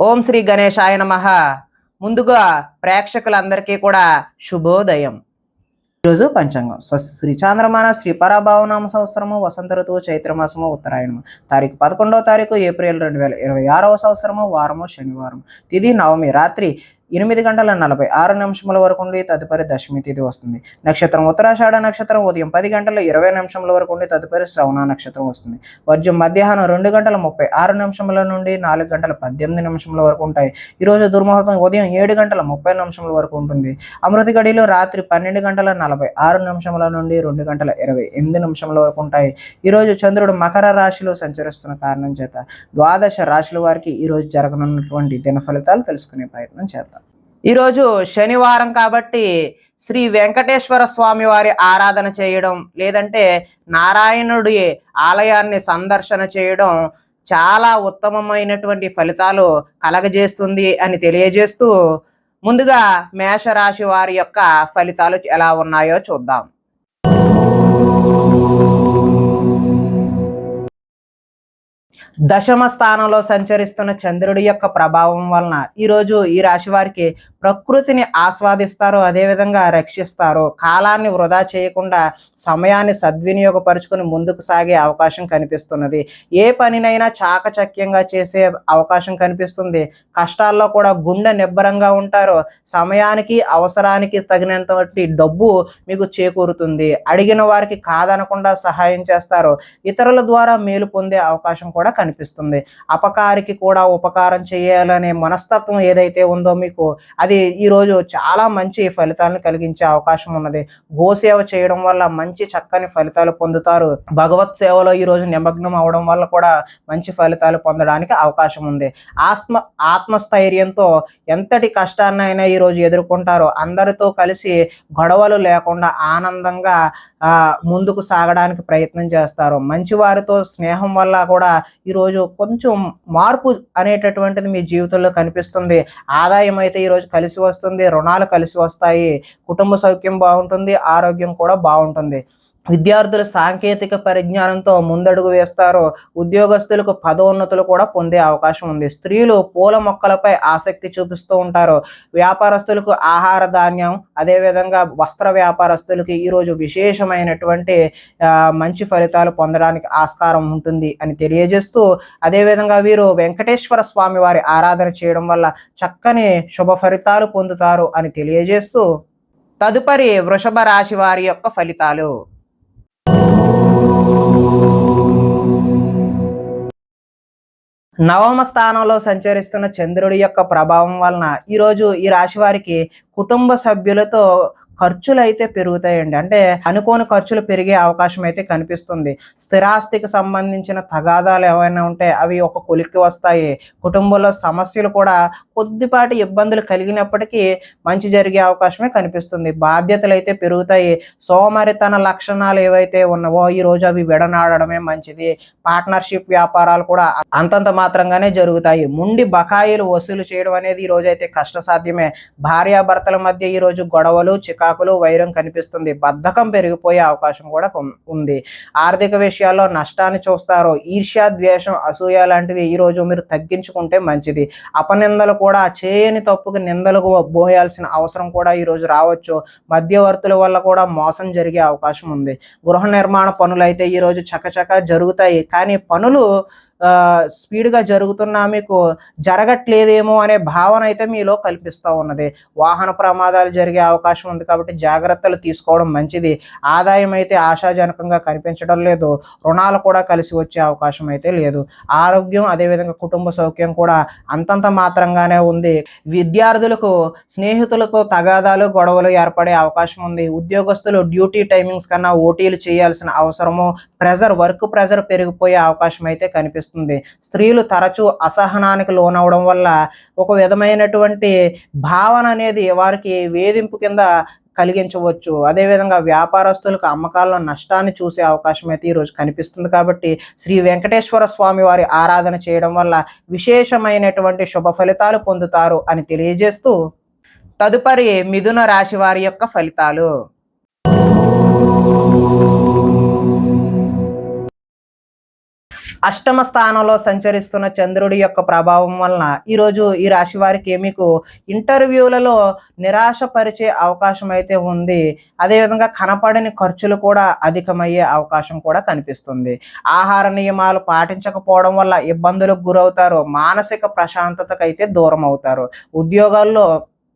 ఓం శ్రీ గణేశాయ నమః. ముందుగా ప్రేక్షకులందరికీ కూడా శుభోదయం. ఈరోజు పంచాంగం స్వస్తి శ్రీ చాంద్రమాన శ్రీ పరాభావనామ సంవత్సరము వసంత ఋతువు చైత్రమాసము ఉత్తరాయణము తారీఖు 11వ ఏప్రిల్ 2026 సంవత్సరము వారము శనివారం. తిథి నవమి రాత్రి 8:46 వరకు ఉండి తదుపరి దశమి తిథి వస్తుంది. నక్షత్రం ఉత్తరాషాఢ నక్షత్రం ఉదయం 10:20 వరకు ఉండి తదుపరి శ్రవణ నక్షత్రం వస్తుంది. వర్జం మధ్యాహ్నం 2:36 నుండి 4:18 వరకు ఉంటాయి. ఈరోజు దుర్ముహూర్తం ఉదయం 7:30 వరకు ఉంటుంది. అమృత గడిలో రాత్రి 12:46 నుండి 2:28 వరకు ఉంటాయి. ఈరోజు చంద్రుడు మకర రాశిలో సంచరిస్తున్న కారణం చేత ద్వాదశ రాశుల వారికి ఈరోజు జరగనున్నటువంటి దిన ఫలితాలు తెలుసుకునే ప్రయత్నం చేద్దాం. ఈరోజు శనివారం కాబట్టి శ్రీ వెంకటేశ్వర స్వామి వారి ఆరాధన చేయడం, లేదంటే నారాయణుడి ఆలయాన్ని సందర్శన చేయడం చాలా ఉత్తమమైనటువంటి ఫలితాలు కలగజేస్తుంది అని తెలియజేస్తూ, ముందుగా మేషరాశి వారి యొక్క ఫలితాలు ఎలా ఉన్నాయో చూద్దాం. దశమ స్థానంలో సంచరిస్తున్న చంద్రుడి యొక్క ప్రభావం వలన ఈరోజు ఈ రాశి వారికి ప్రకృతిని ఆస్వాదిస్తారు, అదేవిధంగా రక్షిస్తారు. కాలాన్ని వృధా చేయకుండా సమయాన్ని సద్వినియోగపరుచుకొని ముందుకు సాగే అవకాశం కనిపిస్తున్నది. ఏ పనినైనా చాకచక్యంగా చేసే అవకాశం కనిపిస్తుంది. కష్టాల్లో కూడా గుండె నిబ్బరంగా ఉంటారు. సమయానికి అవసరానికి తగినంతటి డబ్బు మీకు చేకూరుతుంది. అడిగిన వారికి కాదనకుండా సహాయం చేస్తారు. ఇతరుల ద్వారా మేలు పొందే అవకాశం కూడా కనిపిస్తుంది. అపకారికి కూడా ఉపకారం చేయాలనే మనస్తత్వం ఏదైతే ఉందో మీకు, అది ఈరోజు చాలా మంచి ఫలితాలను కలిగించే అవకాశం ఉన్నది. గోసేవ చేయడం వల్ల మంచి చక్కని ఫలితాలు పొందుతారు. భగవత్ సేవలో ఈరోజు నిమగ్నం అవడం వల్ల కూడా మంచి ఫలితాలు పొందడానికి అవకాశం ఉంది. ఆత్మస్థైర్యంతో ఎంతటి కష్టాన్నైనా ఈరోజు ఎదుర్కొంటారు. అందరితో కలిసి గొడవలు లేకుండా ఆనందంగా ముందుకు సాగడానికి ప్రయత్నం చేస్తారు. మంచి వారితో స్నేహం వల్ల కూడా ఈరోజు కొంచెం మార్పు అనేటటువంటిది మీ జీవితంలో కనిపిస్తుంది. ఆదాయం అయితే ఈరోజు కలిసి వస్తుంది. రుణాలు కలిసి వస్తాయి. కుటుంబ సౌఖ్యం బాగుంటుంది. ఆరోగ్యం కూడా బాగుంటుంది. విద్యార్థులు సాంకేతిక పరిజ్ఞానంతో ముందడుగు వేస్తారు. ఉద్యోగస్తులకు పదోన్నతులు కూడా పొందే అవకాశం ఉంది. స్త్రీలు పూల మొక్కలపై ఆసక్తి చూపిస్తూ ఉంటారు. వ్యాపారస్తులకు ఆహార ధాన్యం, అదేవిధంగా వస్త్ర వ్యాపారస్తులకి ఈరోజు విశేషమైనటువంటి మంచి ఫలితాలు పొందడానికి ఆస్కారం ఉంటుంది అని తెలియజేస్తూ, అదేవిధంగా వీరు వెంకటేశ్వర స్వామి వారి ఆరాధన చేయడం వల్ల చక్కని శుభ ఫలితాలు పొందుతారు అని తెలియజేస్తూ, తదుపరి వృషభ రాశి వారి యొక్క ఫలితాలు. నవమ స్థానంలో సంచరిస్తున్న చంద్రుడి యొక్క ప్రభావం వలన ఈరోజు ఈ రాశి వారికి కుటుంబ సభ్యులతో ఖర్చులు అయితే పెరుగుతాయండి. అంటే అనుకోని ఖర్చులు పెరిగే అవకాశం అయితే కనిపిస్తుంది. స్థిరాస్తికి సంబంధించిన తగాదాలు ఏవైనా ఉంటే అవి ఒక కొలిక్కి వస్తాయి. కుటుంబంలో సమస్యలు కూడా కొద్దిపాటి ఇబ్బందులు కలిగినప్పటికీ మంచి జరిగే అవకాశమే కనిపిస్తుంది. బాధ్యతలు అయితే పెరుగుతాయి. సోమరితన లక్షణాలు ఏవైతే ఉన్నావో ఈరోజు అవి విడనాడడమే మంచిది. పార్ట్నర్షిప్ వ్యాపారాలు కూడా అంతంత మాత్రంగానే జరుగుతాయి. ముండి బకాయిలు వసూలు చేయడం అనేది ఈరోజు అయితే కష్టసాధ్యమే. భార్యాభర్తల మధ్య ఈరోజు గొడవలు, చికాకులు, వైరం కనిపిస్తుంది. బద్ధకం పెరిగిపోయే అవకాశం కూడా ఉంది. ఆర్థిక విషయాల్లో నష్టాన్ని చూస్తారు. ఈర్ష్య, ద్వేషం, అసూయ లాంటివి ఈరోజు మీరు తగ్గించుకుంటే మంచిది. అపనిందలు కూడా చేయని తప్పుకి నిందలకు పోయాల్సిన అవసరం కూడా ఈరోజు రావచ్చు. మధ్యవర్తుల వల్ల కూడా మోసం జరిగే అవకాశం ఉంది. గృహ నిర్మాణ పనులు అయితే ఈరోజు చకచకా జరుగుతాయి. కానీ పనులు స్పీడ్గా జరుగుతున్నా మీకు జరగట్లేదేమో అనే భావన అయితే మీలో కల్పిస్తూ ఉన్నది. వాహన ప్రమాదాలు జరిగే అవకాశం ఉంది కాబట్టి జాగ్రత్తలు తీసుకోవడం మంచిది. ఆదాయం అయితే ఆశాజనకంగా కనిపించడం లేదు. రుణాలు కూడా కలిసి వచ్చే అవకాశం అయితే లేదు. ఆరోగ్యం, అదేవిధంగా కుటుంబ సౌఖ్యం కూడా అంతంత మాత్రంగానే ఉంది. విద్యార్థులకు స్నేహితులతో తగాదాలు, గొడవలు ఏర్పడే అవకాశం ఉంది. ఉద్యోగస్తులు డ్యూటీ టైమింగ్స్ కన్నా ఓటీలు చేయాల్సిన అవసరము, వర్క్ ప్రెజర్ పెరిగిపోయే అవకాశం అయితే కనిపిస్తుంది. స్త్రీలు తరచూ అసహనానికి లోనవడం వల్ల ఒక విధమైనటువంటి భావన అనేది వారికి వేధింపు కింద కలిగించవచ్చు. అదేవిధంగా వ్యాపారస్తులకు అమ్మకాల్లో నష్టాన్ని చూసే అవకాశం అయితే ఈరోజు కనిపిస్తుంది. కాబట్టి శ్రీ వెంకటేశ్వర స్వామి వారి ఆరాధన చేయడం వల్ల విశేషమైనటువంటి శుభ ఫలితాలు పొందుతారు అని తెలియజేస్తూ, తదుపరి మిథున రాశి వారి యొక్క ఫలితాలు. అష్టమ స్థానంలో సంచరిస్తున్న చంద్రుడి యొక్క ప్రభావం వలన ఈరోజు ఈ రాశి వారికి మీకు ఇంటర్వ్యూలలో నిరాశపరిచే అవకాశం అయితే ఉంది. అదేవిధంగా కనపడని ఖర్చులు కూడా అధికమయ్యే అవకాశం కూడా కనిపిస్తుంది. ఆహార నియమాలు పాటించకపోవడం వల్ల ఇబ్బందులకు గురవుతారు. మానసిక ప్రశాంతతకైతే దూరం అవుతారు. ఉద్యోగాల్లో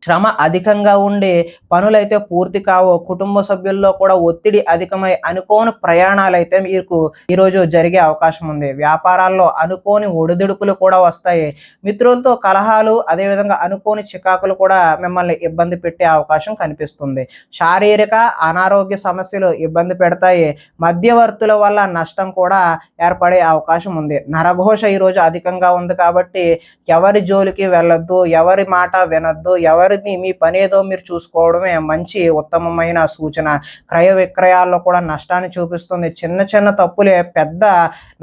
శ్రమ అధికంగా ఉండి పనులైతే పూర్తి కావు. కుటుంబ సభ్యుల్లో కూడా ఒత్తిడి అధికమై అనుకోని ప్రయాణాలైతే మీకు ఈరోజు జరిగే అవకాశం ఉంది. వ్యాపారాల్లో అనుకోని ఒడిదుడుకులు కూడా వస్తాయి. మిత్రులతో కలహాలు, అదేవిధంగా అనుకోని చికాకులు కూడా మిమ్మల్ని ఇబ్బంది పెట్టే అవకాశం కనిపిస్తుంది. శారీరక అనారోగ్య సమస్యలు ఇబ్బంది పెడతాయి. మధ్యవర్తుల వల్ల నష్టం కూడా ఏర్పడే అవకాశం ఉంది. నరఘోష ఈరోజు అధికంగా ఉంది కాబట్టి ఎవరి జోలికి వెళ్ళొద్దు, ఎవరి మాట వినొద్దు, మీ పని ఏదో మీరు చూసుకోవడమే మంచి ఉత్తమమైన సూచన. క్రయ విక్రయాల్లో కూడా నష్టాన్ని చూపిస్తుంది. చిన్న చిన్న తప్పులే పెద్ద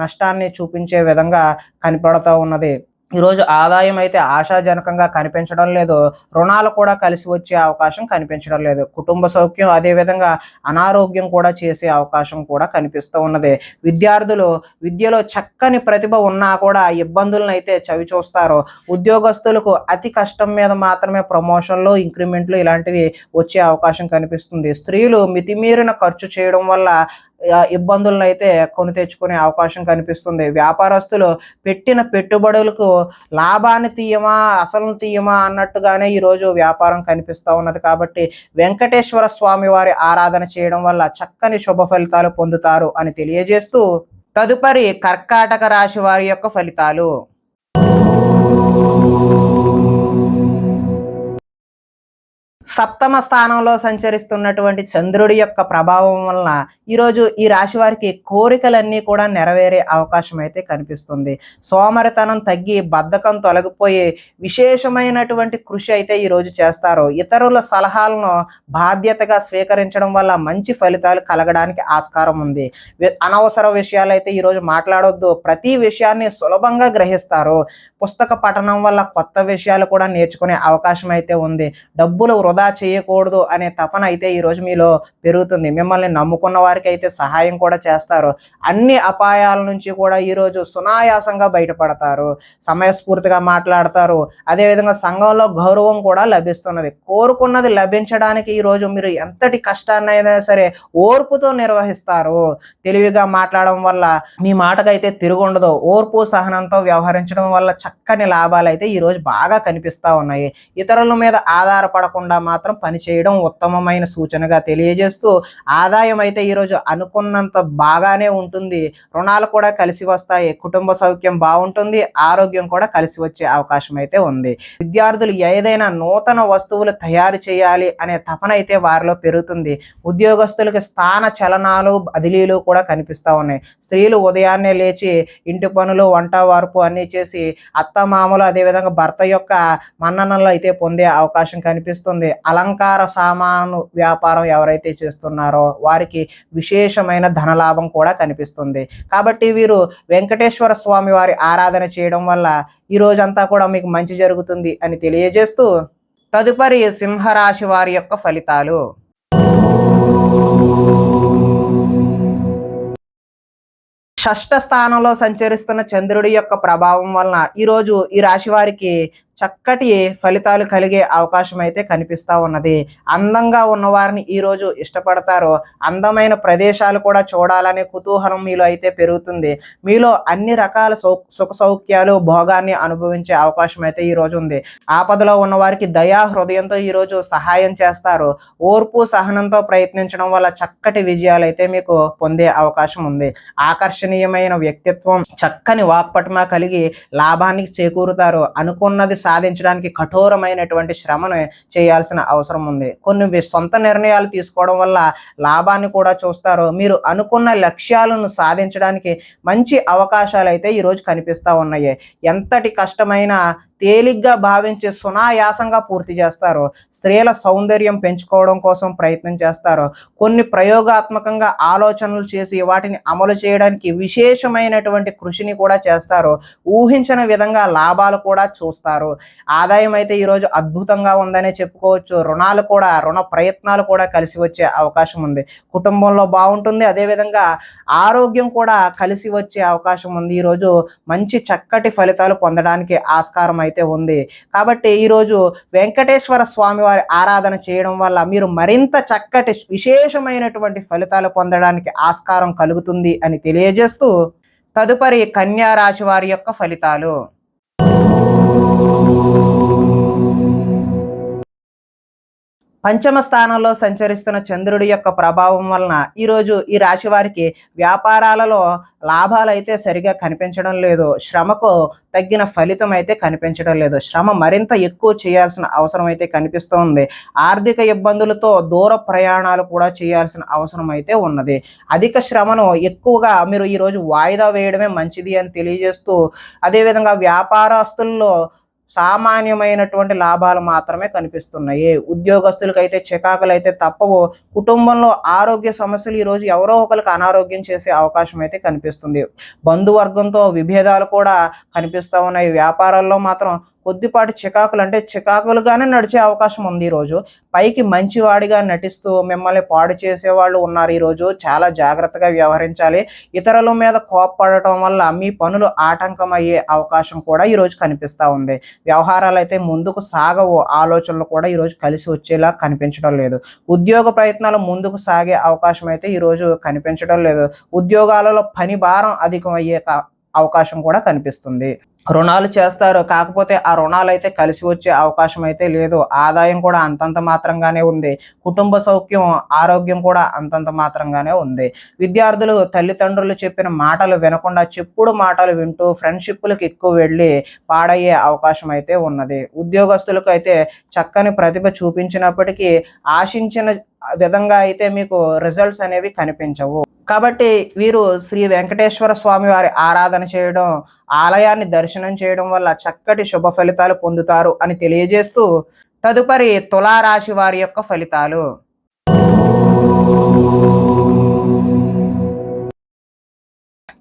నష్టాన్ని చూపించే విధంగా కనపడుతూ ఉన్నది. ఈరోజు ఆదాయం అయితే ఆశాజనకంగా కనిపించడం లేదు. రుణాలు కూడా కలిసి వచ్చే అవకాశం కనిపించడం లేదు. కుటుంబ సౌఖ్యం, అదేవిధంగా అనారోగ్యం కూడా చేసే అవకాశం కూడా కనిపిస్తూ ఉన్నది. విద్యార్థులు విద్యలో చక్కని ప్రతిభ ఉన్నా కూడా ఇబ్బందులను అయితే చవి చూస్తారు. ఉద్యోగస్తులకు అతి కష్టం మీద మాత్రమే ప్రమోషన్లు, ఇంక్రిమెంట్లు ఇలాంటివి వచ్చే అవకాశం కనిపిస్తుంది. స్త్రీలు మితిమీరిన ఖర్చు చేయడం వల్ల ఇబ్బందులను అయితే కొని తెచ్చుకునే అవకాశం కనిపిస్తుంది. వ్యాపారస్తులు పెట్టిన పెట్టుబడులకు లాభాన్ని తీయమా అసలు తీయమా అన్నట్టుగానే ఈరోజు వ్యాపారం కనిపిస్తూ ఉన్నది. కాబట్టి వెంకటేశ్వర స్వామి వారి ఆరాధన చేయడం వల్ల చక్కని శుభ ఫలితాలు పొందుతారు అని తెలియజేస్తూ తదుపరి కర్కాటక రాశి వారి యొక్క ఫలితాలు. సప్తమ స్థానంలో సంచరిస్తున్నటువంటి చంద్రుడి యొక్క ప్రభావం వలన ఈరోజు ఈ రాశి వారికి కోరికలన్నీ కూడా నెరవేరే అవకాశం అయితే కనిపిస్తుంది. సోమరితనం తగ్గి బద్ధకం తొలగిపోయి విశేషమైనటువంటి కృషి అయితే ఈరోజు చేస్తారు. ఇతరుల సలహాలను బాధ్యతగా స్వీకరించడం వల్ల మంచి ఫలితాలు కలగడానికి ఆస్కారం ఉంది. అనవసర విషయాలు అయితే ఈరోజు మాట్లాడొద్దు. ప్రతి విషయాన్ని సులభంగా గ్రహిస్తారు. పుస్తక పఠనం వల్ల కొత్త విషయాలు కూడా నేర్చుకునే అవకాశం అయితే ఉంది. డబ్బులు వృధా చేయకూడదు అనే తపన అయితే ఈరోజు మీలో పెరుగుతుంది. మిమ్మల్ని నమ్ముకున్న వారికి అయితే సహాయం కూడా చేస్తారు. అన్ని అపాయాల నుంచి కూడా ఈరోజు సునాయాసంగా బయటపడతారు. సమయస్ఫూర్తిగా మాట్లాడతారు. అదేవిధంగా సంఘంలో గౌరవం కూడా లభిస్తున్నది. కోరుకున్నది లభించడానికి ఈరోజు మీరు ఎంతటి కష్టాన్నైనా సరే ఓర్పుతో నిర్వహిస్తారు. తెలివిగా మాట్లాడడం వల్ల మీ మాటకైతే తిరుగుండదు. ఓర్పు సహనంతో వ్యవహరించడం వల్ల చక్కని లాభాలు అయితే ఈరోజు బాగా కనిపిస్తూ ఉన్నాయి. ఇతరుల మీద ఆధారపడకుండా మాత్రం పనిచేయడం ఉత్తమమైన సూచనగా తెలియజేస్తూ ఆదాయం అయితే ఈరోజు అనుకున్నంత బాగానే ఉంటుంది. రుణాలు కూడా కలిసి వస్తాయి. కుటుంబ సౌఖ్యం బాగుంటుంది. ఆరోగ్యం కూడా కలిసి వచ్చే అవకాశం అయితే ఉంది. విద్యార్థులు ఏదైనా నూతన వస్తువులు తయారు చేయాలి అనే తపన అయితే వారిలో పెరుగుతుంది. ఉద్యోగస్తులకు స్థాన చలనాలు, బదిలీలు కూడా కనిపిస్తూ ఉన్నాయి. స్త్రీలు ఉదయాన్నే లేచి ఇంటి పనులు, వంట వార్పు అన్నీ చేసి అత్తమామలు, అదేవిధంగా భర్త యొక్క మన్ననలు అయితే పొందే అవకాశం కనిపిస్తుంది. అలంకార సామాను వ్యాపారం ఎవరైతే చేస్తున్నారో వారికి విశేషమైన ధనలాభం కూడా కనిపిస్తుంది. కాబట్టి వీరు వెంకటేశ్వర స్వామి వారి ఆరాధన చేయడం వల్ల ఈ రోజంతా కూడా మీకు మంచి జరుగుతుంది అని తెలియజేస్తూ తదుపరి సింహరాశి వారి యొక్క ఫలితాలు. షష్ఠ స్థానంలో సంచరిస్తున్న చంద్రుడి యొక్క ప్రభావం వలన ఈరోజు ఈ రాశి వారికి చక్కటి ఫలితాలు కలిగే అవకాశం అయితే కనిపిస్తూ ఉన్నది. అందంగా ఉన్నవారిని ఈరోజు ఇష్టపడతారు. అందమైన ప్రదేశాలు కూడా చూడాలనే కుతూహలం మీలో అయితే పెరుగుతుంది. మీలో అన్ని రకాల సుఖ సౌఖ్యాలు, భోగాన్ని అనుభవించే అవకాశం అయితే ఈరోజు ఉంది. ఆపదలో ఉన్నవారికి దయా హృదయంతో ఈరోజు సహాయం చేస్తారు. ఓర్పు సహనంతో ప్రయత్నించడం వల్ల చక్కటి విజయాలు అయితే మీకు పొందే అవకాశం ఉంది. ఆకర్షణీయమైన వ్యక్తిత్వం, చక్కని వాక్పటిమ కలిగి లాభానికి చేకూరుతారు. అనుకున్నది సాధించడానికి కఠోరమైనటువంటి శ్రమను చేయాల్సిన అవసరం ఉంది. కొన్ని సొంత నిర్ణయాలు తీసుకోవడం వల్ల లాభాన్ని కూడా చూస్తారు. మీరు అనుకున్న లక్ష్యాలను సాధించడానికి మంచి అవకాశాలు అయితే ఈరోజు కనిపిస్తూ ఉన్నాయి. ఎంతటి కష్టమైన తేలిగ్గా భావించి సునాయాసంగా పూర్తి చేస్తారు. స్త్రీల సౌందర్యం పెంచుకోవడం కోసం ప్రయత్నం చేస్తారు. కొన్ని ప్రయోగాత్మకంగా ఆలోచనలు చేసి వాటిని అమలు చేయడానికి విశేషమైనటువంటి కృషిని కూడా చేస్తారు. ఊహించిన విధంగా లాభాలు కూడా చూస్తారు. ఆదాయం అయితే ఈరోజు అద్భుతంగా ఉందనే చెప్పుకోవచ్చు. రుణ ప్రయత్నాలు కూడా కలిసి వచ్చే అవకాశం ఉంది. కుటుంబంలో బాగుంటుంది. అదేవిధంగా ఆరోగ్యం కూడా కలిసి వచ్చే అవకాశం ఉంది. ఈరోజు మంచి చక్కటి ఫలితాలు పొందడానికి ఆస్కారం అయితే ఉంది. కాబట్టి ఈరోజు వెంకటేశ్వర స్వామి వారి ఆరాధన చేయడం వల్ల మీరు మరింత చక్కటి విశేషమైనటువంటి ఫలితాలు పొందడానికి ఆస్కారం కలుగుతుంది అని తెలియజేస్తూ, తదుపరి కన్యా రాశి వారి యొక్క ఫలితాలు. పంచమ స్థానంలో సంచరిస్తున్న చంద్రుడి యొక్క ప్రభావం వలన ఈరోజు ఈ రాశి వారికి వ్యాపారాలలో లాభాలు అయితే సరిగా కనిపించడం లేదు. శ్రమకు తగ్గిన ఫలితం అయితే కనిపించడం లేదు. శ్రమ మరింత ఎక్కువ చేయాల్సిన అవసరం అయితే కనిపిస్తోంది. ఆర్థిక ఇబ్బందులతో దూర ప్రయాణాలు కూడా చేయాల్సిన అవసరం అయితే ఉన్నది. అధిక శ్రమను ఎక్కువగా మీరు ఈరోజు వాయిదా వేయడమే మంచిది అని తెలియజేస్తూ, అదేవిధంగా వ్యాపారస్తుల్లో సామాన్యమైనటువంటి లాభాలు మాత్రమే కనిపిస్తున్నాయి. ఉద్యోగస్తులకైతే చికాకులు అయితే తప్పవు. కుటుంబంలో ఆరోగ్య సమస్యలు ఈరోజు ఎవరో ఒకరికి అనారోగ్యం చేసే అవకాశం అయితే కనిపిస్తుంది. బంధువర్గంతో విభేదాలు కూడా కనిపిస్తూ ఉన్నాయి. వ్యాపారాల్లో మాత్రం కొద్దిపాటి చికాకులుగానే నడిచే అవకాశం ఉంది. ఈరోజు పైకి మంచివాడిగా నటిస్తూ మిమ్మల్ని పాడు చేసేవాళ్ళు ఉన్నారు. ఈరోజు చాలా జాగ్రత్తగా వ్యవహరించాలి. ఇతరుల మీద కోప్పడటం వల్ల మీ పనులు ఆటంకం అయ్యే అవకాశం కూడా ఈరోజు కనిపిస్తూ ఉంది. వ్యవహారాలు అయితే ముందుకు సాగవు. ఆలోచనలు కూడా ఈరోజు కలిసి వచ్చేలా కనిపించడం లేదు. ఉద్యోగ ప్రయత్నాలు ముందుకు సాగే అవకాశం అయితే ఈరోజు కనిపించడం లేదు. ఉద్యోగాలలో పని భారం అధికం అయ్యే అవకాశం కూడా కనిపిస్తుంది. రుణాలు చేస్తారు, కాకపోతే ఆ రుణాలు అయితే కలిసి వచ్చే అవకాశం అయితే లేదు. ఆదాయం కూడా అంతంత మాత్రంగానే ఉంది. కుటుంబ సౌఖ్యం, ఆరోగ్యం కూడా అంతంత మాత్రంగానే ఉంది. విద్యార్థులు తల్లిదండ్రులు చెప్పిన మాటలు వినకుండా చెప్పుడు మాటలు వింటూ ఫ్రెండ్షిప్లకు ఎక్కువ వెళ్ళి పాడయ్యే అవకాశం అయితే ఉన్నది. ఉద్యోగస్తులకు అయితే చక్కని ప్రతిభ చూపించినప్పటికీ ఆశించిన విధంగా అయితే మీకు రిజల్ట్స్ అనేవి కనిపించవు. కాబట్టి వీరు శ్రీ వెంకటేశ్వర స్వామి వారి ఆరాధన చేయడం, ఆలయాన్ని దర్శనం చేయడం వల్ల చక్కటి శుభ ఫలితాలు పొందుతారు అని తెలియజేస్తూ, తదుపరి తులారాశి వారి యొక్క ఫలితాలు.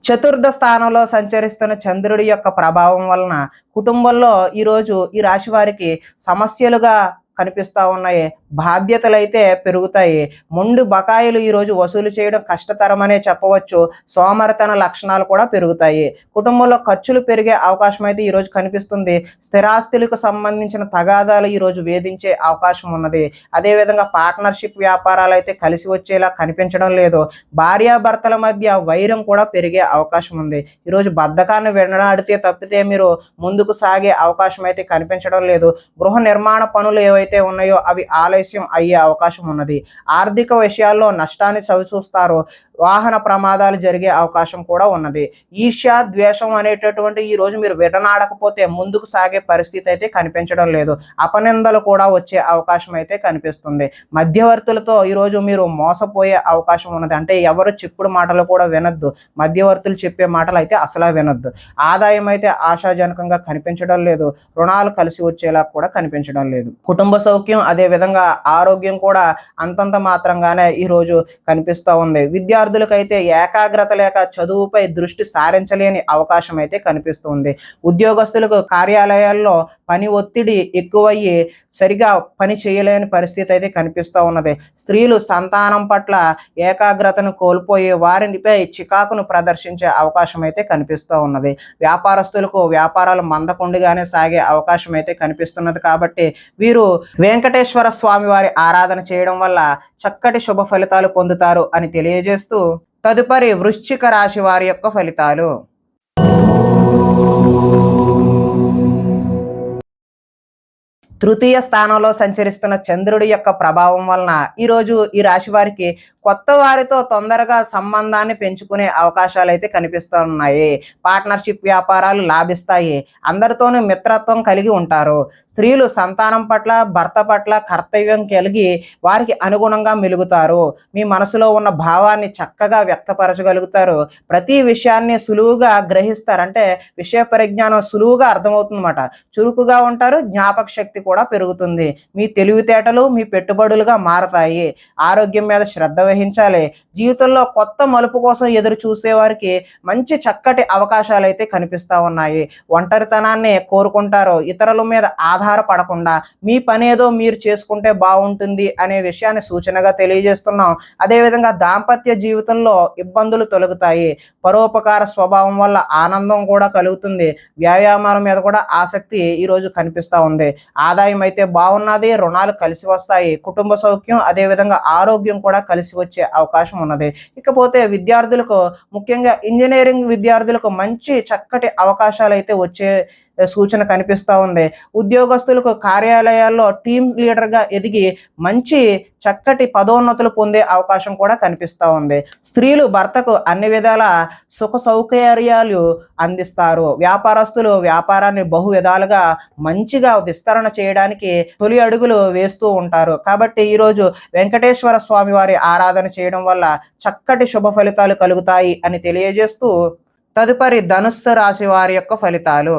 చతుర్థ స్థానంలో సంచరిస్తున్న చంద్రుడి యొక్క ప్రభావం వలన కుటుంబంలో ఈరోజు ఈ రాశి వారికి సమస్యలుగా కనిపిస్తూ ఉన్నాయి. బాధ్యతలు అయితే పెరుగుతాయి. మొండి బకాయిలు ఈరోజు వసూలు చేయడం కష్టతరమనే చెప్పవచ్చు. సోమరితన లక్షణాలు కూడా పెరుగుతాయి. కుటుంబంలో ఖర్చులు పెరిగే అవకాశం అయితే ఈరోజు కనిపిస్తుంది. స్థిరాస్తులకు సంబంధించిన తగాదాలు ఈరోజు వేధించే అవకాశం ఉన్నది. అదేవిధంగా పార్ట్నర్షిప్ వ్యాపారాలు అయితే కలిసి వచ్చేలా కనిపించడం లేదు. భార్యాభర్తల మధ్య వైరం కూడా పెరిగే అవకాశం ఉంది. ఈరోజు బద్ధకాన్ని వెనడాడితే తప్పితే మీరు ముందుకు సాగే అవకాశం అయితే కనిపించడం లేదు. గృహ నిర్మాణ పనులు ఏవైతే ఉన్నాయో అవి ఆలస్యం అయ్యే అవకాశం ఉన్నది. ఆర్థిక విషయాల్లో నష్టాన్ని చవిచూస్తారు. వాహన ప్రమాదాలు జరిగే అవకాశం కూడా ఉన్నది. ఈర్ష్య, ద్వేషం అనేటటువంటి ఈరోజు మీరు విడనాడకపోతే ముందుకు సాగే పరిస్థితి అయితే కనిపించడం లేదు. అపనిందలు కూడా వచ్చే అవకాశం అయితే కనిపిస్తుంది. మధ్యవర్తులతో ఈరోజు మీరు మోసపోయే అవకాశం ఉన్నది. అంటే ఎవరు చెప్పుడు మాటలు కూడా వినొద్దు. మధ్యవర్తులు చెప్పే మాటలు అయితే అసలు వినొద్దు. ఆదాయం అయితే ఆశాజనకంగా కనిపించడం లేదు. రుణాలు కలిసి వచ్చేలా కూడా కనిపించడం లేదు. కుటుంబ సౌఖ్యం, అదే విధంగా ఆరోగ్యం కూడా అంతంత మాత్రంగానే ఈరోజు కనిపిస్తూ ఉంది. విద్యార్థులకైతే ఏకాగ్రత లేక చదువుపై దృష్టి సారించలేని అవకాశం అయితే కనిపిస్తుంది. ఉద్యోగస్తులకు కార్యాలయాల్లో పని ఒత్తిడి ఎక్కువయ్యి సరిగా పని చేయలేని పరిస్థితి అయితే కనిపిస్తూ ఉన్నది. స్త్రీలు సంతానం పట్ల ఏకాగ్రతను కోల్పోయి వారిపై చికాకును ప్రదర్శించే అవకాశం అయితే కనిపిస్తూ ఉన్నది. వ్యాపారస్తులకు వ్యాపారాలు మందకొండిగానే సాగే అవకాశం అయితే కనిపిస్తున్నది. కాబట్టి వీరు వెంకటేశ్వర స్వామి వారి ఆరాధన చేయడం వల్ల చక్కటి శుభ ఫలితాలు పొందుతారు అని తెలియజేస్తూ, తదుపరి వృశ్చిక రాశి వారి యొక్క ఫలితాలు. తృతీయ స్థానంలో సంచరిస్తున్న చంద్రుడి యొక్క ప్రభావం వలన ఈరోజు ఈ రాశి వారికి కొత్త వారితో తొందరగా సంబంధాన్ని పెంచుకునే అవకాశాలు అయితే కనిపిస్తున్నాయి. పార్ట్నర్షిప్ వ్యాపారాలు లాభిస్తాయి. అందరితోనూ మిత్రత్వం కలిగి ఉంటారు. స్త్రీలు సంతానం పట్ల, భర్త పట్ల కర్తవ్యం కలిగి వారికి అనుగుణంగా మెలుగుతారు. మీ మనసులో ఉన్న భావాన్ని చక్కగా వ్యక్తపరచగలుగుతారు. ప్రతి విషయాన్ని సులువుగా గ్రహిస్తారు. అంటే విషయ పరిజ్ఞానం సులువుగా అర్థమవుతుందన్నమాట. చురుకుగా ఉంటారు. జ్ఞాపక శక్తి కూడా పెరుగుతుంది. మీ తెలివితేటలు మీ పెట్టుబడులుగా మారతాయి. ఆరోగ్యం మీద శ్రద్ధ వహించాలి. జీవితంలో కొత్త మలుపు కోసం ఎదురు చూసే వారికి మంచి చక్కటి అవకాశాలు అయితే కనిపిస్తూ ఉన్నాయి. ఒంటరితనాన్ని కోరుకుంటారు. ఇతరుల మీద ఆధారపడకుండా మీ పని ఏదో మీరు చేసుకుంటే బాగుంటుంది అనే విషయాన్ని సూచనగా తెలియజేస్తున్నాం. అదేవిధంగా దాంపత్య జీవితంలో ఇబ్బందులు తొలగుతాయి. పరోపకార స్వభావం వల్ల ఆనందం కూడా కలుగుతుంది. వ్యాయామాల మీద కూడా ఆసక్తి ఈరోజు కనిపిస్తూ ఉంది. ఆదాయం అయితే బాగున్నది. రుణాలు కలిసి వస్తాయి. కుటుంబ సౌఖ్యం అదేవిధంగా ఆరోగ్యం కూడా కలిసి వచ్చే అవకాశం ఉన్నది. ఇకపోతే విద్యార్థులకు, ముఖ్యంగా ఇంజనీరింగ్ విద్యార్థులకు మంచి చక్కటి అవకాశాలు అయితే వచ్చే సూచన కనిపిస్తూ ఉంది. ఉద్యోగస్తులకు కార్యాలయాల్లో టీమ్ లీడర్గా ఎదిగి మంచి చక్కటి పదోన్నతులు పొందే అవకాశం కూడా కనిపిస్తూ ఉంది. స్త్రీలు భర్తకు అన్ని విధాల సుఖ సౌకర్యాలు అందిస్తారు. వ్యాపారస్తులు వ్యాపారాన్ని బహు విధాలుగా మంచిగా విస్తరణ చేయడానికి తొలి అడుగులు వేస్తూ ఉంటారు. కాబట్టి ఈరోజు వెంకటేశ్వర స్వామి వారి ఆరాధన చేయడం వల్ల చక్కటి శుభ ఫలితాలు కలుగుతాయి అని తెలియజేస్తూ, తదుపరి ధనుస్సు రాశి వారి యొక్క ఫలితాలు.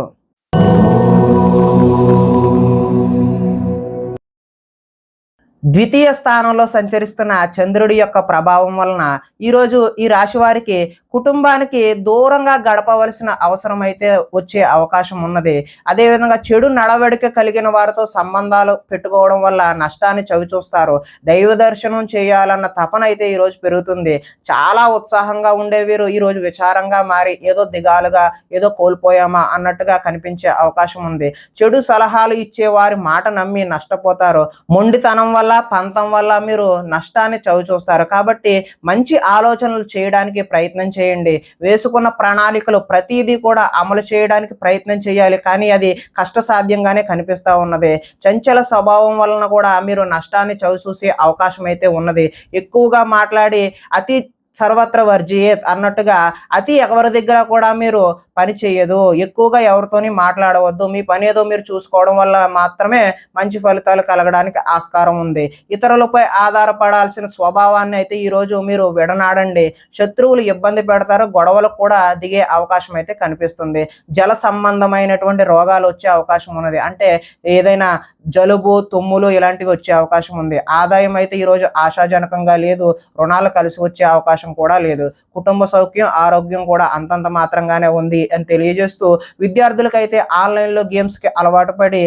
ద్వితీయ స్థానంలో సంచరిస్తున్న చంద్రుడి యొక్క ప్రభావం వలన ఈరోజు ఈ రాశి వారికి కుటుంబానికి దూరంగా గడపవలసిన అవసరం అయితే వచ్చే అవకాశం ఉన్నది. అదేవిధంగా చెడు నడవడిక కలిగిన వారితో సంబంధాలు పెట్టుకోవడం వల్ల నష్టాన్ని చవిచూస్తారు. దైవ దర్శనం చేయాలన్న తపన అయితే ఈరోజు పెరుగుతుంది. చాలా ఉత్సాహంగా ఉండే వీరు ఈరోజు విచారంగా మారి ఏదో దిగాలుగా, ఏదో కోల్పోయామా అన్నట్టుగా కనిపించే అవకాశం ఉంది. చెడు సలహాలు ఇచ్చే వారి మాట నమ్మి నష్టపోతారు. మొండితనం వల్ల, పంతం వల్ల మీరు నష్టాన్ని చవిచూస్తారు. కాబట్టి మంచి ఆలోచనలు చేయడానికి ప్రయత్నం చేయండి. వేసుకున్న ప్రణాళికలు ప్రతిదీ కూడా అమలు చేయడానికి ప్రయత్నం చేయాలి. కానీ అది కష్టసాధ్యంగానే కనిపిస్తూ ఉన్నది. చంచల స్వభావం వలన కూడా మీరు నష్టాన్ని చవిచూసే అవకాశం అయితే ఉన్నది. ఎక్కువగా మాట్లాడి అతి సర్వత్ర వర్జియేత్ అన్నట్టుగా అతి ఎవరి దగ్గర కూడా మీరు పని చేయదు. ఎక్కువగా ఎవరితోని మాట్లాడవద్దు. మీ పని ఏదో మీరు చూసుకోవడం వల్ల మాత్రమే మంచి ఫలితాలు కలగడానికి ఆస్కారం ఉంది. ఇతరులపై ఆధారపడాల్సిన స్వభావాన్ని అయితే ఈరోజు మీరు విడనాడండి. శత్రువులు ఇబ్బంది పెడతారు. గొడవలకు కూడా దిగే అవకాశం అయితే కనిపిస్తుంది. జల సంబంధమైనటువంటి రోగాలు వచ్చే అవకాశం ఉన్నది. అంటే ఏదైనా జలుబు, తుమ్ములు ఇలాంటివి వచ్చే అవకాశం ఉంది. ఆదాయం అయితే ఈరోజు ఆశాజనకంగా లేదు. రుణాలు కలిసి వచ్చే అవకాశం కూడా లేదు. కుటుంబ సౌఖ్యం, ఆరోగ్యం కూడా అంతంత మాత్రంగానే ఉంది అని తెలియజేస్తూ, విద్యార్థులకైతే ఆన్లైన్లో గేమ్స్కి అలవాటు పడి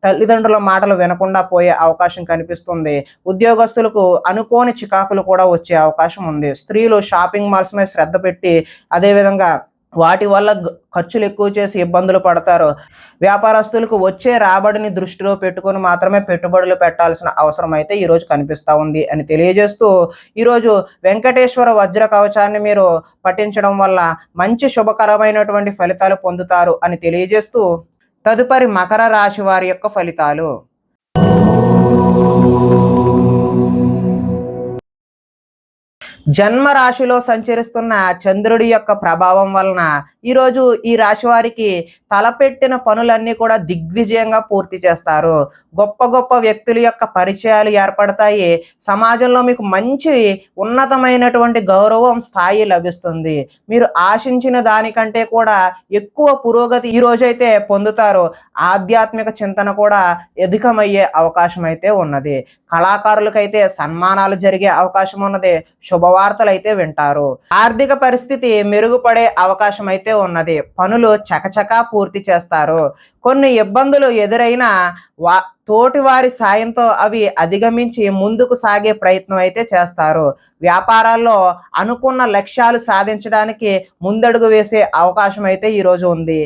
తల్లిదండ్రుల మాటలు వినకుండా పోయే అవకాశం కనిపిస్తుంది. ఉద్యోగస్తులకు అనుకోని చికాకులు కూడా వచ్చే అవకాశం ఉంది. స్త్రీలు షాపింగ్ మాల్స్ మీద శ్రద్ధ పెట్టి అదేవిధంగా వాటి వల్ల ఖర్చులు ఎక్కువ చేసి ఇబ్బందులు పడతారు. వ్యాపారస్తులకు వచ్చే రాబడిని దృష్టిలో పెట్టుకొని మాత్రమే పెట్టుబడులు పెట్టాల్సిన అవసరం అయితే ఈరోజు కనిపిస్తూ ఉంది అని తెలియజేస్తూ, ఈరోజు వెంకటేశ్వర వజ్ర కవచాన్ని మీరు పఠించడం వల్ల మంచి శుభకరమైనటువంటి ఫలితాలు పొందుతారు అని తెలియజేస్తూ, తదుపరి మకర రాశి వారి యొక్క ఫలితాలు. జన్మ రాశిలో సంచరిస్తున్న చంద్రుడి యొక్క ప్రభావం వలన ఈరోజు ఈ రాశి వారికి తలపెట్టిన పనులన్నీ కూడా దిగ్విజయంగా పూర్తి చేస్తారు. గొప్ప గొప్ప వ్యక్తుల యొక్క పరిచయాలు ఏర్పడతాయి. సమాజంలో మీకు మంచి ఉన్నతమైనటువంటి గౌరవం, స్థాయి లభిస్తుంది. మీరు ఆశించిన దానికంటే కూడా ఎక్కువ పురోగతి ఈ రోజైతే పొందుతారు. ఆధ్యాత్మిక చింతన కూడా అధికమయ్యే అవకాశం అయితే ఉన్నది. కళాకారులకైతే సన్మానాలు జరిగే అవకాశం ఉన్నది. శుభవార్తలు అయితే వింటారు. ఆర్థిక పరిస్థితి మెరుగుపడే అవకాశం అయితే ఉన్నది. పనులు చకచకా పూర్తి చేస్తారు. కొన్ని ఇబ్బందులు ఎదురైనా తోటి వారి సాయంతో అవి అధిగమించి ముందుకు సాగే ప్రయత్నం అయితే చేస్తారు. వ్యాపారాల్లో అనుకున్న లక్ష్యాలు సాధించడానికి ముందడుగు వేసే అవకాశం అయితే ఈరోజు ఉంది.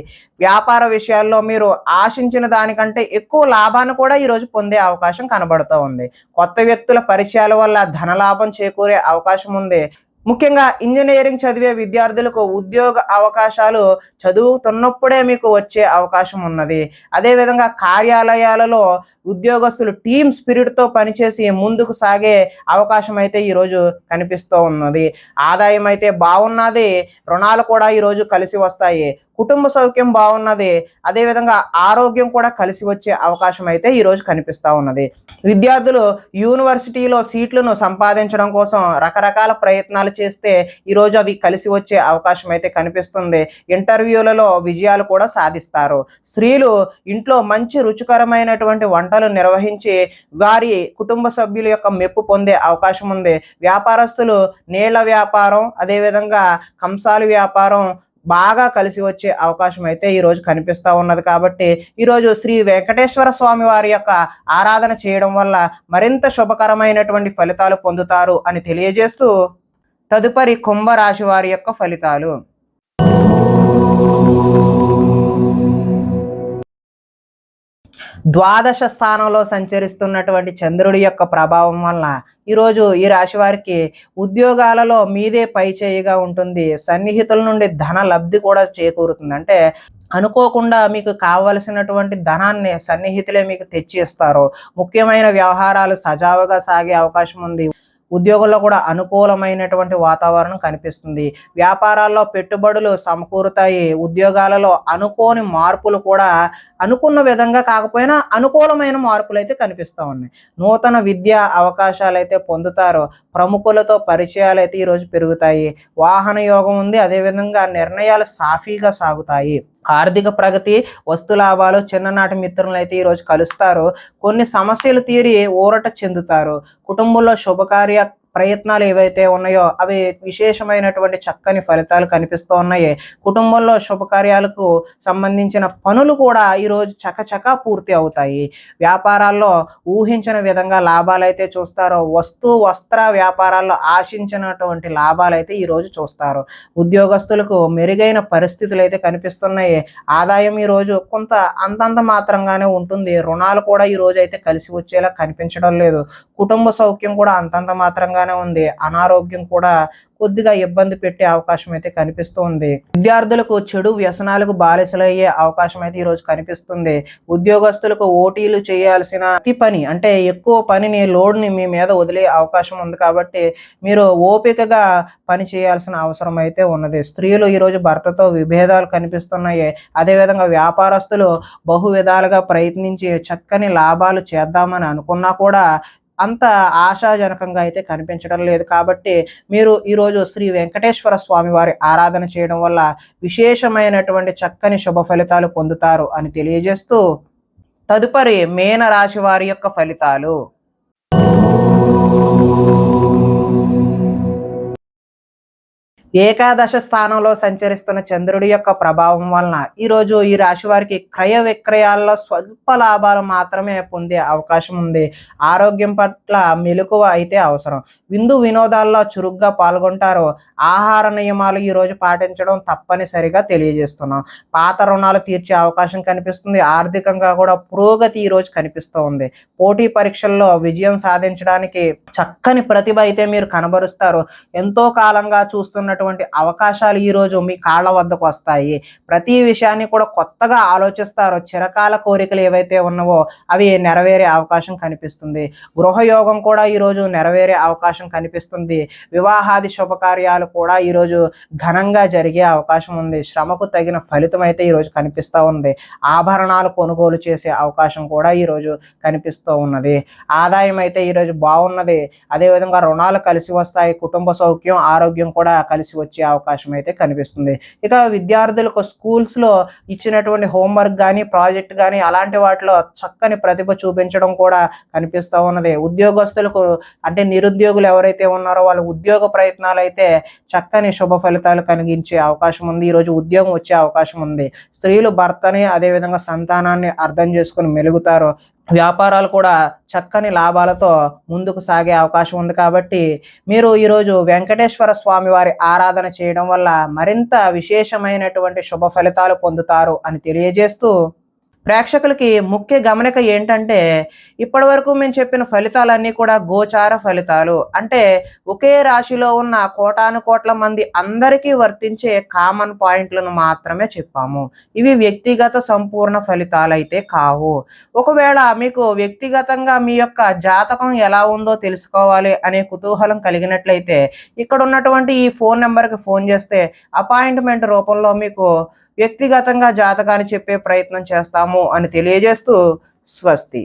వ్యాపార విషయాల్లో మీరు ఆశించిన దానికంటే ఎక్కువ లాభాన్ని కూడా ఈరోజు పొందే అవకాశం కనబడుతూ ఉంది. కొత్త వ్యక్తుల పరిచయాల వల్ల ధనలాభం చేకూరే అవకాశం ఉంది. ముఖ్యంగా ఇంజనీరింగ్ చదివే విద్యార్థులకు ఉద్యోగ అవకాశాలు చదువుతున్నప్పుడే మీకు వచ్చే అవకాశం ఉన్నది. అదేవిధంగా కార్యాలయాలలో ఉద్యోగస్తులు టీమ్ స్పిరిట్తో పనిచేసి ముందుకు సాగే అవకాశం అయితే ఈరోజు కనిపిస్తూ ఉన్నది. ఆదాయం అయితే బాగున్నది. రుణాలు కూడా ఈరోజు కలిసి వస్తాయి. కుటుంబ సౌఖ్యం బాగున్నది. అదేవిధంగా ఆరోగ్యం కూడా కలిసి వచ్చే అవకాశం అయితే ఈరోజు కనిపిస్తూ ఉన్నది. విద్యార్థులు యూనివర్సిటీలో సీట్లను సంపాదించడం కోసం రకరకాల ప్రయత్నాలు చేస్తే ఈరోజు అవి కలిసి వచ్చే అవకాశం అయితే కనిపిస్తుంది. ఇంటర్వ్యూలలో విజయాలు కూడా సాధిస్తారు. స్త్రీలు ఇంట్లో మంచి రుచికరమైనటువంటి వంటలు నిర్వహించి వారి కుటుంబ సభ్యుల యొక్క మెప్పు పొందే అవకాశం ఉంది. వ్యాపారస్తులు నీళ్ల వ్యాపారం, అదేవిధంగా కంసాలి వ్యాపారం బాగా కలిసి వచ్చే అవకాశం అయితే ఈరోజు కనిపిస్తూ ఉన్నది. కాబట్టి ఈరోజు శ్రీ వెంకటేశ్వర స్వామి వారి యొక్క ఆరాధన చేయడం వల్ల మరింత శుభకరమైనటువంటి ఫలితాలు పొందుతారు అని తెలియజేస్తూ తదుపరి కుంభరాశి వారి యొక్క ఫలితాలు. ద్వాదశ స్థానంలో సంచరిస్తున్నటువంటి చంద్రుడి యొక్క ప్రభావం వలన ఈరోజు ఈ రాశి వారికి ఉద్యోగాలలో మీదే పై చేయిగా ఉంటుంది. సన్నిహితుల నుండి ధన లబ్ధి కూడా చేకూరుతుంది. అంటే అనుకోకుండా మీకు కావలసినటువంటి ధనాన్ని సన్నిహితులే మీకు తెచ్చి ఇస్తారు. ముఖ్యమైన వ్యవహారాలు సజావుగా సాగే అవకాశం ఉంది. ఉద్యోగంలో కూడా అనుకూలమైనటువంటి వాతావరణం కనిపిస్తుంది. వ్యాపారాల్లో పెట్టుబడులు సమకూరుతాయి. ఉద్యోగాలలో అనుకోని మార్పులు కూడా అనుకున్న విధంగా కాకపోయినా అనుకూలమైన మార్పులు అయితే కనిపిస్తూ ఉన్నాయి. నూతన విద్యా అవకాశాలు అయితే పొందుతారు. ప్రముఖులతో పరిచయాలు అయితే ఈరోజు పెరుగుతాయి. వాహన యోగం ఉంది. అదేవిధంగా నిర్ణయాలు సాఫీగా సాగుతాయి. ఆర్థిక ప్రగతి, వస్తు లాభాలు, చిన్ననాటి మిత్రులను అయితే ఈరోజు కలుస్తారు. కొన్ని సమస్యలు తీరి ఊరట చెందుతారు. కుటుంబంలో శుభకార్య ప్రయత్నాలు ఏవైతే ఉన్నాయో అవి విశేషమైనటువంటి చక్కని ఫలితాలు కనిపిస్తూ ఉన్నాయి. కుటుంబంలో శుభకార్యాలకు సంబంధించిన పనులు కూడా ఈరోజు చకచకా పూర్తి అవుతాయి. వ్యాపారాల్లో ఊహించిన విధంగా లాభాలు అయితే చూస్తారు. వస్త్ర వ్యాపారాల్లో ఆశించినటువంటి లాభాలు అయితే ఈరోజు చూస్తారు. ఉద్యోగస్తులకు మెరుగైన పరిస్థితులు అయితే కనిపిస్తున్నాయి. ఆదాయం ఈరోజు కొంత అంతంత మాత్రంగానే ఉంటుంది. రుణాలు కూడా ఈరోజు అయితే కలిసి వచ్చేలా కనిపించడం లేదు. కుటుంబ సౌఖ్యం కూడా అంతంత మాత్రంగా ఉంది. అనారోగ్యం కూడా కొద్దిగా ఇబ్బంది పెట్టే అవకాశం అయితే కనిపిస్తుంది. విద్యార్థులకు చెడు వ్యసనాలకు బానిసలయ్యే అవకాశం అయితే ఈరోజు కనిపిస్తుంది. ఉద్యోగస్తులకు ఓటీలు చేయాల్సిన పని అంటే ఎక్కువ పనిని లోడ్ని మీ మీద వదిలే అవకాశం ఉంది. కాబట్టి మీరు ఓపికగా పని చేయాల్సిన అవసరం అయితే ఉన్నది. స్త్రీలు ఈరోజు భర్తతో విభేదాలు కనిపిస్తున్నాయి. అదేవిధంగా వ్యాపారస్తులు బహు విధాలుగా ప్రయత్నించి చక్కని లాభాలు చేద్దామని అనుకున్నా కూడా అంత ఆశాజనకంగా అయితే కనిపించడం లేదు. కాబట్టి మీరు ఈరోజు శ్రీ వెంకటేశ్వర స్వామి వారి ఆరాధన చేయడం వల్ల విశేషమైనటువంటి చక్కని శుభ ఫలితాలు పొందుతారు అని తెలియజేస్తూ తదుపరి మీన రాశి వారి యొక్క ఫలితాలు. ఏకాదశ స్థానంలో సంచరిస్తున్న చంద్రుడి యొక్క ప్రభావం వలన ఈరోజు ఈ రాశి వారికి క్రయ విక్రయాల్లో స్వల్ప లాభాలు మాత్రమే పొందే అవకాశం ఉంది. ఆరోగ్యం పట్ల మెలకువ అయితే అవసరం. విందు వినోదాల్లో చురుగ్గా పాల్గొంటారు. ఆహార నియమాలు ఈరోజు పాటించడం తప్పనిసరిగా తెలియజేస్తున్నాం. పాత రుణాలు తీర్చే అవకాశం కనిపిస్తుంది. ఆర్థికంగా కూడా పురోగతి ఈరోజు కనిపిస్తూ ఉంది. పోటీ పరీక్షల్లో విజయం సాధించడానికి చక్కని ప్రతిభ అయితే మీరు కనబరుస్తారు. ఎంతో కాలంగా చూస్తున్నటువంటి అవకాశాలు ఈరోజు మీ కాళ్ళ వద్దకు వస్తాయి. ప్రతి విషయాన్ని కూడా కొత్తగా ఆలోచిస్తారు. చిరకాల కోరికలు ఏవైతే ఉన్నావో అవి నెరవేరే అవకాశం కనిపిస్తుంది. గృహయోగం కూడా ఈరోజు నెరవేరే అవకాశం కనిపిస్తుంది. వివాహాది శుభకార్యాలు కూడా ఈరోజు ఘనంగా జరిగే అవకాశం ఉంది. శ్రమకు తగిన ఫలితం అయితే ఈరోజు కనిపిస్తూ ఉంది. ఆభరణాలు కొనుగోలు చేసే అవకాశం కూడా ఈరోజు కనిపిస్తూ ఉన్నది. ఆదాయం అయితే ఈరోజు బాగున్నది. అదేవిధంగా రుణాలు కలిసి వస్తాయి. కుటుంబ సౌఖ్యం, ఆరోగ్యం కూడా కలిసి వచ్చే అవకాశం అయితే కనిపిస్తుంది. ఇక విద్యార్థులకు స్కూల్స్లో ఇచ్చినటువంటి హోంవర్క్ కానీ ప్రాజెక్ట్ కానీ అలాంటి వాటిలో చక్కని ప్రతిభ చూపించడం కూడా కనిపిస్తూ ఉన్నది. ఉద్యోగస్తులకు అంటే నిరుద్యోగులు ఎవరైతే ఉన్నారో వాళ్ళ ఉద్యోగ ప్రయత్నాలు అయితే చక్కని శుభ ఫలితాలు కలిగించే అవకాశం ఉంది. ఈరోజు ఉద్యోగం వచ్చే అవకాశం ఉంది. స్త్రీలు భర్తని అదేవిధంగా సంతానాన్ని అర్థం చేసుకుని మెలుగుతారు. వ్యాపారాలు కూడా చక్కని లాభాలతో ముందుకు సాగే అవకాశం ఉంది. కాబట్టి మీరు ఈరోజు వెంకటేశ్వర స్వామి వారి ఆరాధన చేయడం వల్ల మరింత విశేషమైనటువంటి శుభ ఫలితాలు పొందుతారు అని తెలియజేస్తూ ప్రేక్షకులకి ముఖ్య గమనిక ఏంటంటే ఇప్పటి వరకు మేము చెప్పిన ఫలితాలన్నీ కూడా గోచార ఫలితాలు. అంటే ఒకే రాశిలో ఉన్న కోటాను కోట్ల మంది అందరికీ వర్తించే కామన్ పాయింట్లను మాత్రమే చెప్పాము. ఇవి వ్యక్తిగత సంపూర్ణ ఫలితాలు అయితే కావు. ఒకవేళ మీకు వ్యక్తిగతంగా మీ యొక్క జాతకం ఎలా ఉందో తెలుసుకోవాలి అనే కుతూహలం కలిగినట్లయితే ఇక్కడ ఉన్నటువంటి ఈ ఫోన్ నెంబర్కి ఫోన్ చేస్తే అపాయింట్మెంట్ రూపంలో మీకు వ్యక్తిగతంగా జాతకాన్ని చెప్పే ప్రయత్నం చేస్తాము అని తెలియజేస్తూ స్వస్తి.